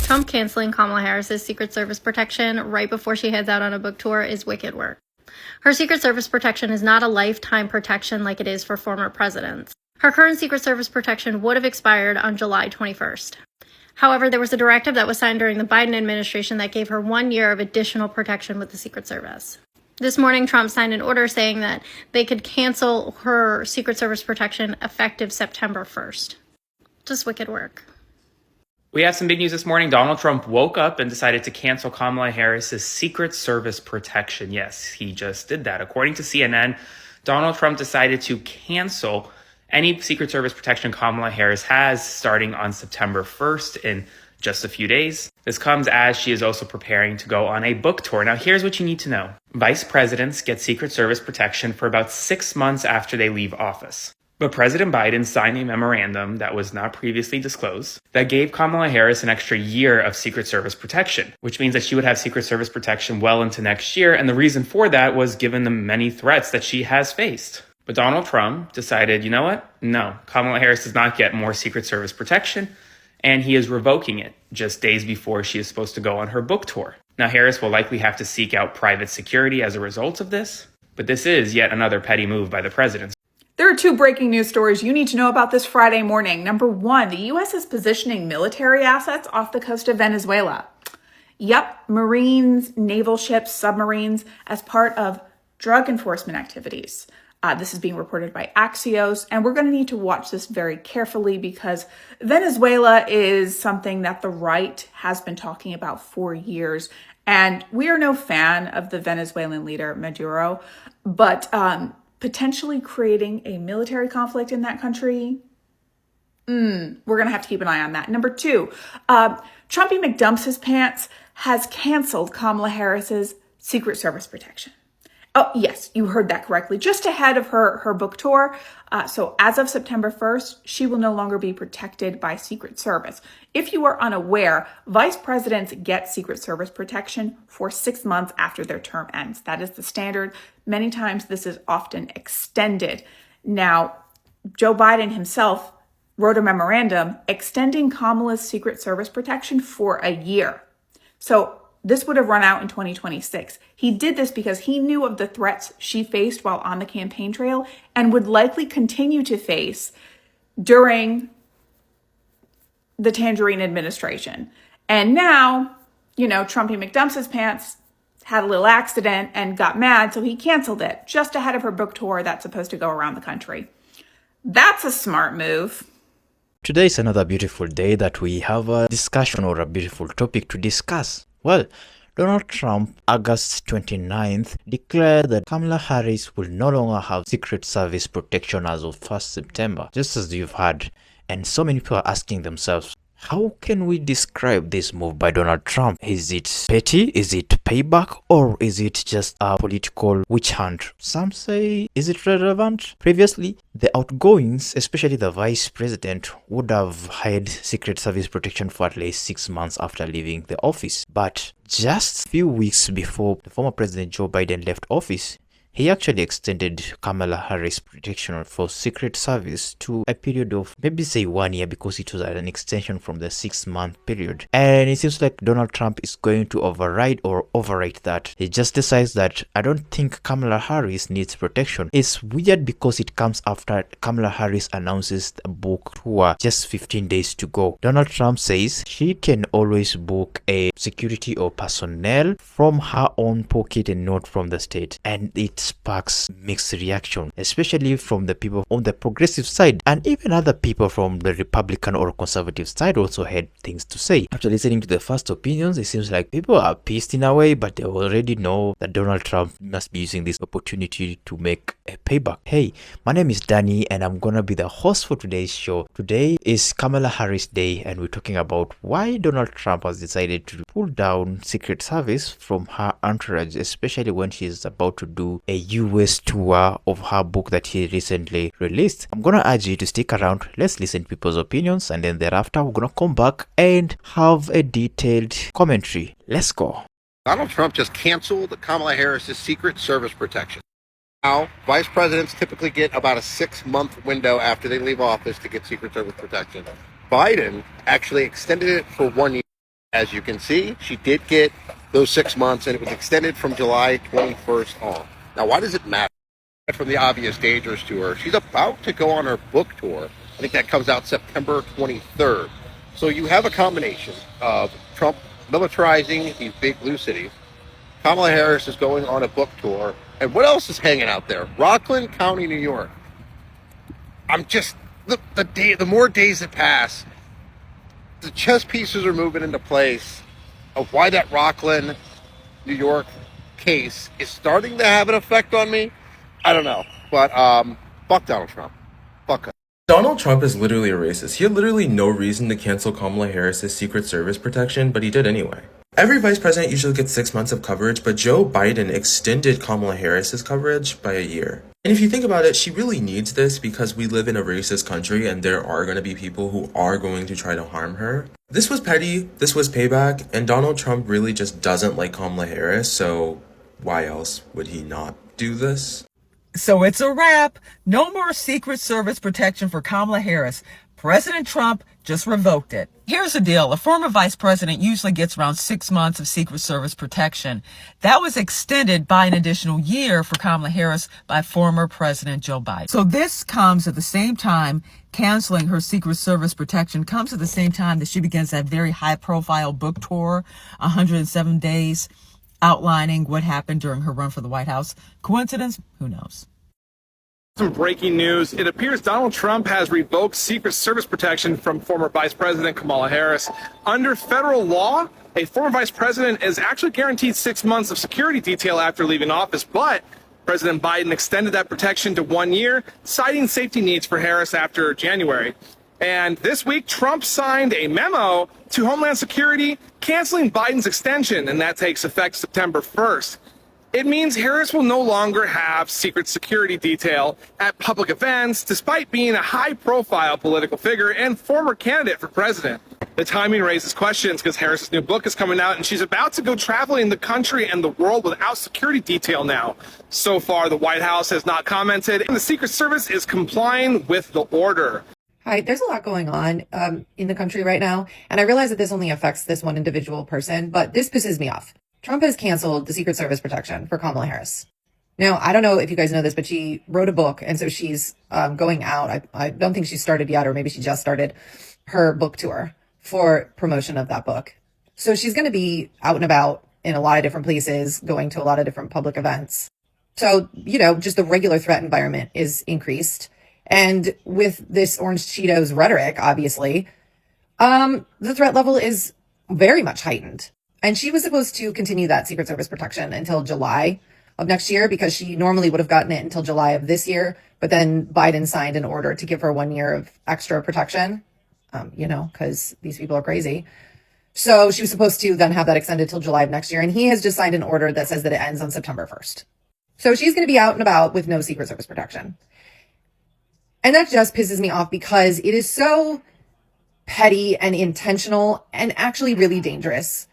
Trump canceling Kamala Harris's Secret Service protection right before she heads out on a book tour is wicked work. Her Secret Service protection is not a lifetime protection like it is for former presidents. Her current Secret Service protection would have expired on July 21st. However, there was a directive that was signed during the Biden administration that gave her 1 year of additional protection with the Secret Service. This morning, Trump signed an order saying that they could cancel her Secret Service protection effective September 1st. Just wicked work. We have some big news this morning. Donald Trump woke up and decided to cancel Kamala Harris's Secret Service protection. Yes, he just did that. According to CNN, Donald Trump decided to cancel any Secret Service protection Kamala Harris has starting on September 1st in just a few days. This comes as she is also preparing to go on a book tour. Now, here's what you need to know. Vice presidents get Secret Service protection for about 6 months after they leave office. But President Biden signed a memorandum that was not previously disclosed that gave Kamala Harris an extra year of Secret Service protection, which means that she would have Secret Service protection well into next year. And the reason for that was given the many threats that she has faced. But Donald Trump decided, you know what? No, Kamala Harris does not get more Secret Service protection, and he is revoking it just days before she is supposed to go on her book tour. Now, Harris will likely have to seek out private security as a result of this, but this is yet another petty move by the president. There are two breaking news stories you need to know about this Friday morning. Number one, the U.S. is positioning military assets off the coast of Venezuela. Yep, Marines, naval ships, submarines, as part of drug enforcement activities. This is being reported by Axios, and we're going to need to watch this very carefully because Venezuela is something that the right has been talking about for years. And we are no fan of the Venezuelan leader, Maduro, but potentially creating a military conflict in that country, we're going to have to keep an eye on that. Number two, Trumpy McDumps his pants has canceled Kamala Harris's Secret Service protection. Oh, yes, you heard that correctly. Just ahead of her book tour. So as of September 1st, she will no longer be protected by Secret Service. If you are unaware, vice presidents get Secret Service protection for 6 months after their term ends. That is the standard. Many times this is often extended. Now, Joe Biden himself wrote a memorandum extending Kamala's Secret Service protection for a year. So this would have run out in 2026. He did this because he knew of the threats she faced while on the campaign trail and would likely continue to face during the Tangerine administration. And now, Trumpy McDumps his pants had a little accident and got mad, so he canceled it just ahead of her book tour that's supposed to go around the country. That's a smart move. Today is another beautiful day that we have a discussion or a beautiful topic to discuss. Well, Donald Trump, August 29th, declared that Kamala Harris will no longer have Secret Service protection as of 1st September, just as you've heard. And so many people are asking themselves, how can we describe this move by Donald Trump? Is it petty? Is it payback? Or is it just a political witch hunt? Some say, is it relevant? Previously, the outgoings, especially the vice president, would have had Secret Service protection for at least 6 months after leaving the office. But just a few weeks before the former President Joe Biden left office, he actually extended Kamala Harris protection for Secret Service to a period of maybe say 1 year because it was an extension from the 6-month period. And it seems like Donald Trump is going to override or overwrite that. He just decides that I don't think Kamala Harris needs protection. It's weird because it comes after Kamala Harris announces the book tour just 15 days to go. Donald Trump says she can always book a security or personnel from her own pocket and not from the state. And it sparks mixed reaction, especially from the people on the progressive side, and even other people from the Republican or conservative side also had things to say. After listening to the first opinions, it seems like people are pissed in a way, but they already know that Donald Trump must be using this opportunity to make a payback. Hey, my name is Danny and I'm gonna be the host for today's show. Today is Kamala Harris Day and we're talking about why Donald Trump has decided to pull down Secret Service from her entourage, especially when she's about to do a US tour of her book that he recently released. I'm gonna urge you to stick around. Let's listen to people's opinions and then thereafter we're gonna come back and have a detailed commentary. Let's go. Donald Trump just canceled Kamala Harris's Secret Service protection. Now, vice presidents typically get about a 6-month window after they leave office to get Secret Service protection. Biden actually extended it for 1 year. As you can see, she did get those 6 months, and it was extended from July 21st on. Now, why does it matter? From the Obvious Dangers tour, she's about to go on her book tour. I think that comes out September 23rd. So you have a combination of Trump militarizing these big blue cities. Kamala Harris is going on a book tour. And what else is hanging out there? Rockland County, New York. I'm just, the more days that pass, the chess pieces are moving into place of why that Rockland, New York case is starting to have an effect on me. I don't know. But fuck Donald Trump. Fuck him. Donald Trump is literally a racist. He had literally no reason to cancel Kamala Harris's Secret Service protection, but he did anyway. Every vice president usually gets 6 months of coverage, but Joe Biden extended Kamala Harris's coverage by a year. And if you think about it, she really needs this because we live in a racist country and there are going to be people who are going to try to harm her. This was petty, this was payback, and Donald Trump really just doesn't like Kamala Harris, so why else would he not do this? So it's a wrap. No more Secret Service protection for Kamala Harris. President Trump just revoked it. Here's the deal. A former vice president usually gets around 6 months of Secret Service protection. That was extended by an additional year for Kamala Harris by former President Joe Biden. So this comes at the same time, canceling her Secret Service protection comes at the same time that she begins that very high-profile book tour, 107 days, outlining what happened during her run for the White House. Coincidence? Who knows? Some breaking news. It appears Donald Trump has revoked Secret Service protection from former Vice President Kamala Harris. Under federal law, a former vice president is actually guaranteed 6 months of security detail after leaving office, but President Biden extended that protection to 1 year, citing safety needs for Harris after January. And this week, Trump signed a memo to Homeland Security canceling Biden's extension, and that takes effect September 1st. It means Harris will no longer have secret security detail at public events, despite being a high-profile political figure and former candidate for president. The timing raises questions because Harris's new book is coming out, and she's about to go traveling the country and the world without security detail now. So far, the White House has not commented, and the Secret Service is complying with the order. Hi, there's a lot going on in the country right now, and I realize that this only affects this one individual person, but this pisses me off. Trump has canceled the Secret Service protection for Kamala Harris. Now, I don't know if you guys know this, but she wrote a book, and so she's going out. I don't think she started yet, or maybe she just started her book tour for promotion of that book. So she's going to be out and about in a lot of different places, going to a lot of different public events. So, you know, just the regular threat environment is increased. And with this Orange Cheetos rhetoric, obviously, the threat level is very much heightened. And she was supposed to continue that Secret Service protection until July of next year because she normally would have gotten it until July of this year. But then Biden signed an order to give her 1 year of extra protection, because these people are crazy. So she was supposed to then have that extended till July of next year. And he has just signed an order that says that it ends on September 1st. So she's going to be out and about with no Secret Service protection. And that just pisses me off because it is so petty and intentional and actually really dangerous.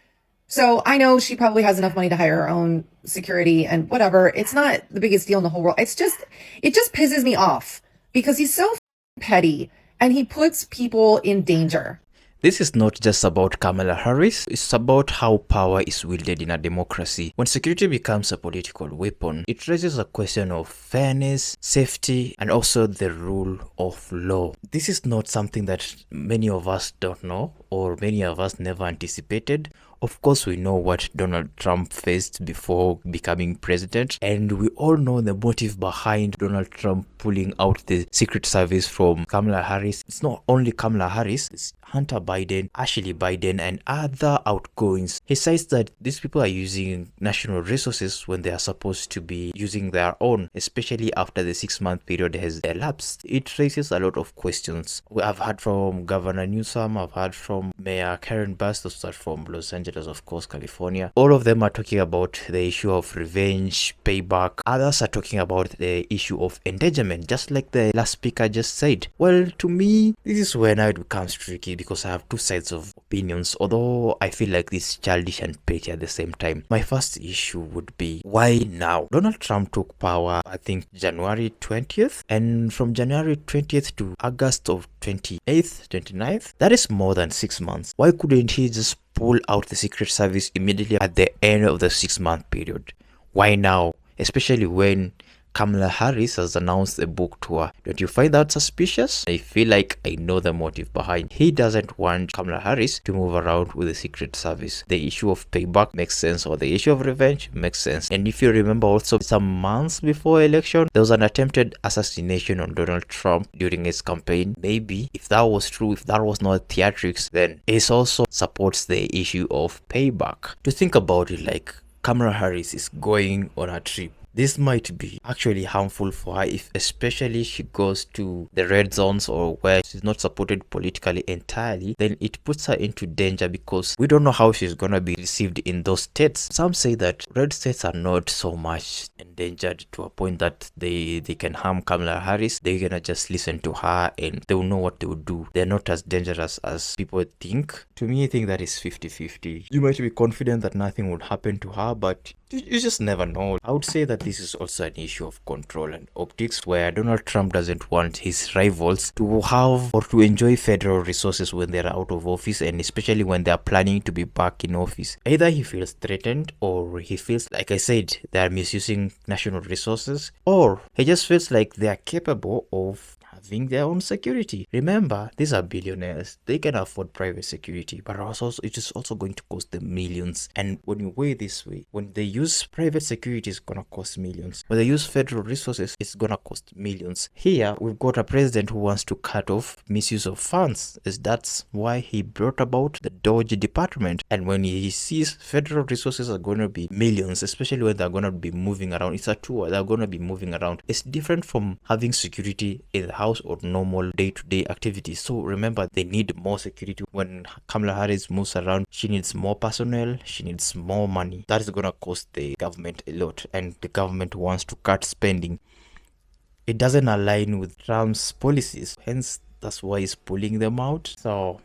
So I know she probably has enough money to hire her own security and whatever. It's not the biggest deal in the whole world. It just pisses me off because he's so petty and he puts people in danger. This is not just about Kamala Harris, it's about how power is wielded in a democracy. When security becomes a political weapon, it raises a question of fairness, safety, and also the rule of law. This is not something that many of us don't know, or many of us never anticipated. Of course, we know what Donald Trump faced before becoming president, and we all know the motive behind Donald Trump pulling out the Secret Service from Kamala Harris. It's not only Kamala Harris, it's Hunter Biden, Ashley Biden, and other outgoings. He says that these people are using national resources when they are supposed to be using their own, especially after the 6-month period has elapsed. It raises a lot of questions. I've heard from Governor Newsom, I've heard from Mayor Karen Bass, those are from Los Angeles, of course, California. All of them are talking about the issue of revenge, payback. Others are talking about the issue of endangerment, just like the last speaker just said. Well, to me, this is where now it becomes tricky because I have two sides of opinions, although I feel like this is childish and petty at the same time. My first issue would be, why now? Donald Trump took power, I think, January 20th, and from January 20th to August of 28th, 29th, that is more than 6 6 months. Why couldn't he just pull out the Secret Service immediately at the end of the 6-month period? Why now? Especially when Kamala Harris has announced a book tour. Don't you find that suspicious? I feel like I know the motive behind. He doesn't want Kamala Harris to move around with the Secret Service. The issue of payback makes sense, or the issue of revenge makes sense. And if you remember also, some months before election, there was an attempted assassination on Donald Trump during his campaign. Maybe if that was true, if that was not theatrics, then it also supports the issue of payback. To think about it, like Kamala Harris is going on a trip. This might be actually harmful for her if especially she goes to the red zones or where she's not supported politically entirely, then it puts her into danger because we don't know how she's gonna be received in those states. Some say that red states are not so much endangered to a point that they can harm Kamala Harris. They're gonna just listen to her and they will know what they will do. They're not as dangerous as people think. To me, I think that is 50-50. You might be confident that nothing would happen to her, but you just never know. I would say that this is also an issue of control and optics, where Donald Trump doesn't want his rivals to have or to enjoy federal resources when they're out of office, and especially when they're planning to be back in office. Either he feels threatened, or he feels, like I said, they're misusing national resources, or he just feels like they're capable of having their own security. Remember, these are billionaires. They can afford private security, but also it is also going to cost them millions. And when you weigh this way, when they use private security, it's gonna cost millions. When they use federal resources, it's gonna cost millions. Here, we've got a president who wants to cut off misuse of funds. That's why he brought about the Doge department. And when he sees federal resources are gonna be millions, especially when they're gonna be moving around, it's a tour, they're gonna be moving around. It's different from having security in the house or normal day-to-day activities. So remember, they need more security. When Kamala Harris moves around, she needs more personnel, she needs more money. That is gonna cost the government a lot, and the government wants to cut spending. It doesn't align with Trump's policies, hence that's why he's pulling them out. So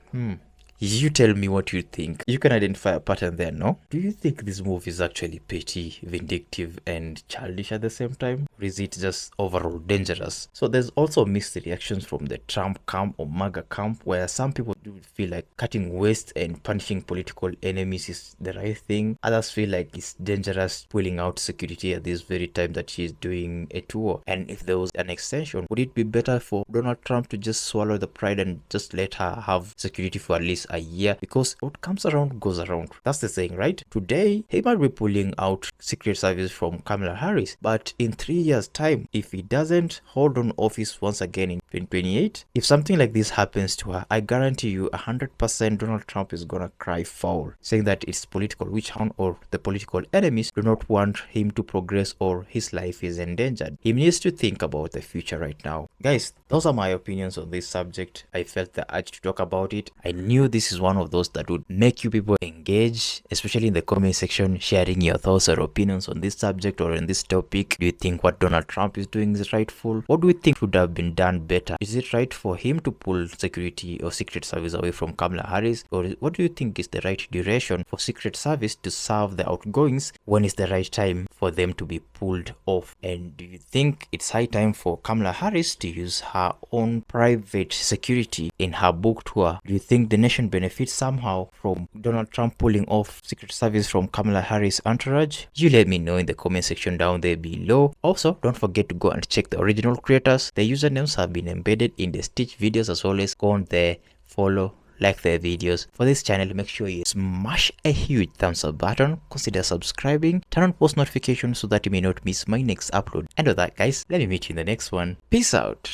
you tell me what you think. You can identify a pattern there, no? Do you think this move is actually petty, vindictive, and childish at the same time? Or is it just overall dangerous? So there's also mixed reactions from the Trump camp or MAGA camp, where some people do feel like cutting waste and punishing political enemies is the right thing. Others feel like it's dangerous pulling out security at this very time that she's doing a tour. And if there was an extension, would it be better for Donald Trump to just swallow the pride and just let her have security for at least a year? Because what comes around goes around. That's the saying, right? Today, he might be pulling out Secret Service from Kamala Harris, but in 3 years' time, if he doesn't hold on office once again in 2028, if something like this happens to her, I guarantee you 100% Donald Trump is gonna cry foul, saying that it's political witch hunt or the political enemies do not want him to progress or his life is endangered. He needs to think about the future right now. Guys, those are my opinions on this subject. I felt the urge to talk about it. I knew this is one of those that would make you people engage, especially in the comment section, sharing your thoughts or opinions on this subject or on this topic. Do you think what Donald Trump is doing is rightful? What do you think would have been done better? Is it right for him to pull security or Secret Service away from Kamala Harris? Or what do you think is the right duration for Secret Service to serve the outgoings? When is the right time for them to be pulled off? And do you think it's high time for Kamala Harris to use her own private security in her book tour? Do you think the nation benefits somehow from Donald Trump pulling off Secret Service from Kamala Harris' entourage? You let me know in the comment section down there below. Also, don't forget to go and check the original creators. The usernames have been embedded in the Stitch videos. As always, go on there, follow, like their videos. For this channel, make sure you smash a huge thumbs up button, consider subscribing, turn on post notifications so that you may not miss my next upload. And with that, guys, let me meet you in the next one. Peace out.